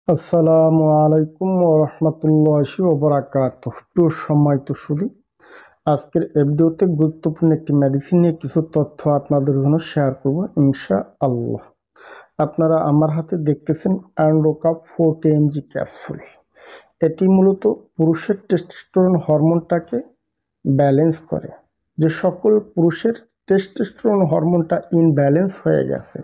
আসসালামু আলাইকুম ওয়া রাহমাতুল্লাহি ওয়া বারাকাতুহু। প্রিয় সম্মানিত সুধী, আজকের এই ভিডিওতে গুরুত্বপূর্ণ একটি মেডিসিন নিয়ে কিছু তথ্য আপনাদের জন্য শেয়ার করব ইনশাআল্লাহ। আপনারা আমার হাতে দেখতেছেন অ্যান্ডোকাপ 40 mg ক্যাপসুল। এটি মূলত পুরুষের টেস্টোস্টেরন হরমোনটাকে ব্যালেন্স করে। যে সকল পুরুষের টেস্টোস্টেরন হরমোনটা ইনব্যালেন্স হয়ে গেছে,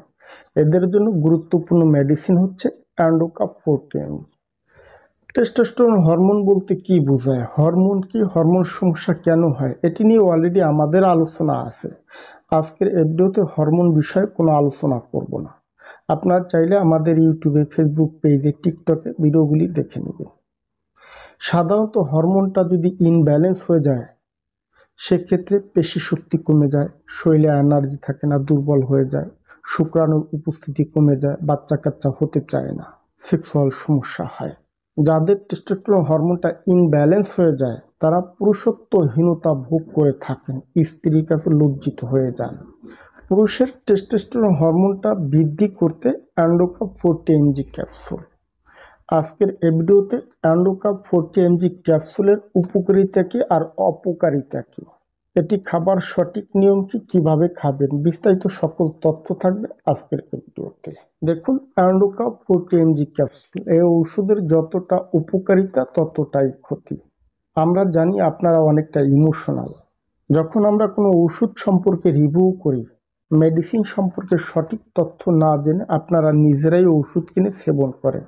এদের জন্য গুরুত্বপূর্ণ মেডিসিন হচ্ছে অ্যান্ডোকাপ 40 mg। টেস্টোস্টেরন হরমোন বলতে কি বোঝায়, হরমোন কি, হরমোন সমস্যা কেন হয়, এটি নিয়ে অলরেডি আমাদের আলোচনা আছে। আজকের এই ভিডিওতে হরমোন বিষয়ে কোনো আলোচনা করব না। আপনারা চাইলে আমাদের ইউটিউবে, ফেসবুক পেজে, টিকটকে ভিডিওগুলি দেখে নেবেন। সাধারণত হরমোনটা যদি ইনব্যালেন্স হয়ে যায়, সেক্ষেত্রে পেশি শক্তি কমে যায়, শরীরে এনার্জি থাকে না, দুর্বল হয়ে যায়, শুক্রাণুর উপস্থিতি কমে যায়, বাচ্চা কাচ্চা হতে চায় না, সেক্সুয়াল সমস্যা হয়। যাদের টেস্টোস্টেরন হরমোনটা ইনব্যালেন্স হয়ে যায়, তারা পুরুষত্বহীনতা ভোগ করে থাকেন, স্ত্রীর কাছে লজ্জিত হয়ে যান। পুরুষের টেস্টোস্টেরন হরমোনটা বৃদ্ধি করতে অ্যান্ডোকাপ 40 mg ক্যাপসুল। আজকের এই ভিডিওতে অ্যান্ডোকাপ 40 mg ক্যাপসুলের উপকারিতা কি আর অপকারিতা কি, এটি খাবার সঠিক নিয়ম কি, কিভাবে খাবেন, বিস্তারিত সকল তথ্য থাকবে আজকের এই ভিডিওতে। দেখুন, অ্যান্ডোকাপ 40 mg ক্যাপসুল, এই ওষুধের যতটা উপকারিতা ততটাই ক্ষতি। আমরা জানি আপনারা অনেকটা ইমোশনাল। যখন আমরা কোনো ওষুধ সম্পর্কে রিভিউ করি, মেডিসিন সম্পর্কে সঠিক তথ্য না জেনে আপনারা নিজেরাই ওষুধ কিনে সেবন করেন,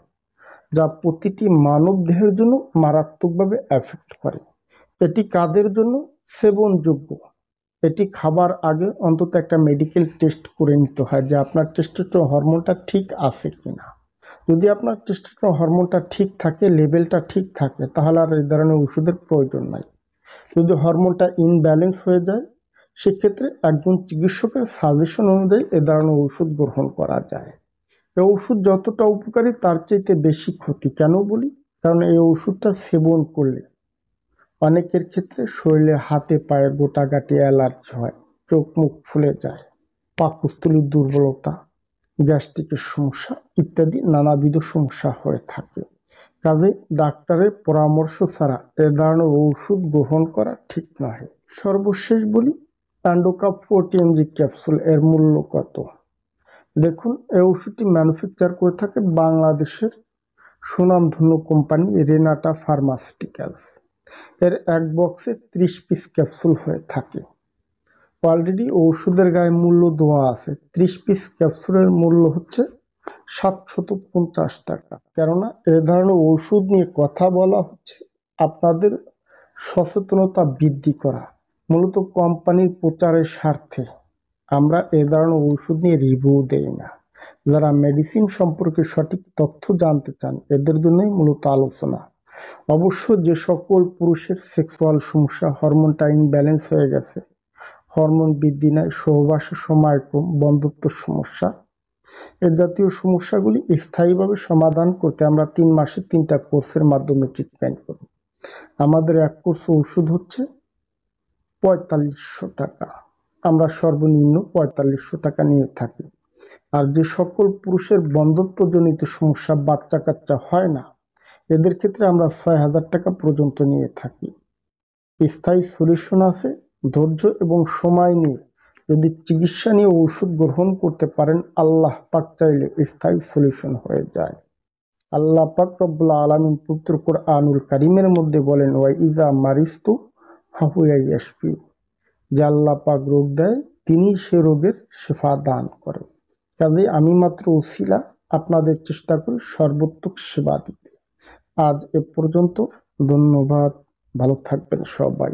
যা প্রতিটি মানব দেহের জন্য মারাত্মকভাবে এফেক্ট করে। এটি কাদের জন্য সেবনযোগ্য? এটি খাবার আগে অন্তত একটা মেডিকেল টেস্ট করে নিতে হয় যে আপনার টেস্টোস্টেরন হরমোনটা ঠিক আছে কিনা। যদি আপনার টেস্টোস্টেরন হরমোনটা ঠিক থাকে, লেভেলটা ঠিক থাকে, তাহলে আর এই ধরনের ওষুধের প্রয়োজন নাই। যদি হরমোনটা ইনব্যালেন্স হয়ে যায়, সেক্ষেত্রে একজন চিকিৎসকের সাজেশন অনুযায়ী এ ধরনের ওষুধ গ্রহণ করা যায়। এই ওষুধ যতটা উপকারী তার চাইতে বেশি ক্ষতি। কেন বলি? কারণ এই ওষুধটা সেবন করলে অনেকের ক্ষেত্রে শরীরে হাতে পায়ে গোটাগাটি অ্যালার্জি হয়, চোখ মুখ ফুলে যায়, পাকস্থলীর দুর্বলতা, গ্যাস্ট্রিকের সমস্যা ইত্যাদি নানাবিধ সমস্যা হয়ে থাকে। কাজে ডাক্তারের পরামর্শ ছাড়া এ ধরনের ওষুধ গ্রহণ করা ঠিক নয়। সর্বশেষ বলি, অ্যান্ডোকাপ 40 mg ক্যাপসুল এর মূল্য কত? দেখুন, এই ওষুধটি ম্যানুফ্যাকচার করে থাকে বাংলাদেশের সুনামধন্য কোম্পানি রেনাটা ফার্মাসিউটিক্যালস। এর এক বক্সে 30 পিস ক্যাপসুল হয়ে থাকে। অলরেডি ওষুধের গায়ে মূল্য দেওয়া আছে। 30 পিস ক্যাপসুলের মূল্য হচ্ছে 750 টাকা। কেননা এ ধরনের ওষুধ নিয়ে কথা বলা হচ্ছে আপনাদের সচেতনতা বৃদ্ধি করা, মূলত কোম্পানির প্রচারের স্বার্থে আমরা এ ধরনের ওষুধ নিয়ে রিভিউ দেই না। যারা মেডিসিন সম্পর্কে সঠিক তথ্য জানতে চান, এদের জন্যই মূলত আলোচনা। অবশ্য যে সকল পুরুষের সেক্সুয়াল সমস্যা, হরমোনটা ইনব্যালেন্স হয়ে গেছে, হরমোন বৃদ্ধি নাই, সহবাসের সময় কম, বন্ধ্যত্ব সমস্যা, এ জাতীয় সমস্যাগুলি স্থায়ীভাবে সমাধান করতে আমরা 3 মাসে 3টা কোর্সের মাধ্যমে ট্রিটমেন্ট করি। আমাদের এক কোর্স ওষুধ হচ্ছে 4500 টাকা। আমরা সর্বনিম্ন 4500 টাকা নিয়ে থাকি। আর যে সকল পুরুষের বন্ধ্যত্বজনিত সমস্যা, বাচ্চা কাচ্চা হয় না, এদের ক্ষেত্রে আমরা 6000 টাকা পর্যন্ত নিয়ে থাকি। স্থায়ী সলিউশন আছে। ধৈর্য এবং সময় নিয়ে যদি চিকিৎসা নিয়ে ওষুধ গ্রহণ করতে পারেন, আল্লাহ পাক চাইলে স্থায়ী সলিউশন হয়ে যায়। আল্লাহ পাক রব্বুল আলামিন পবিত্র কোরআনুল কারীমের মধ্যে বলেন, ওয়া ইজা মারিস্তু ফাহুয়া ইয়াশফি, যে আল্লাহ পাক রোগ দেয়, তিনি সে রোগের শেফা দান করেন। কাজেই আমি মাত্র ওসিলা, আপনাদের চেষ্টা করি সর্বোত্তম সেবা দিতে। আজ এ পর্যন্ত। ধন্যবাদ। ভালো থাকবেন সবাই।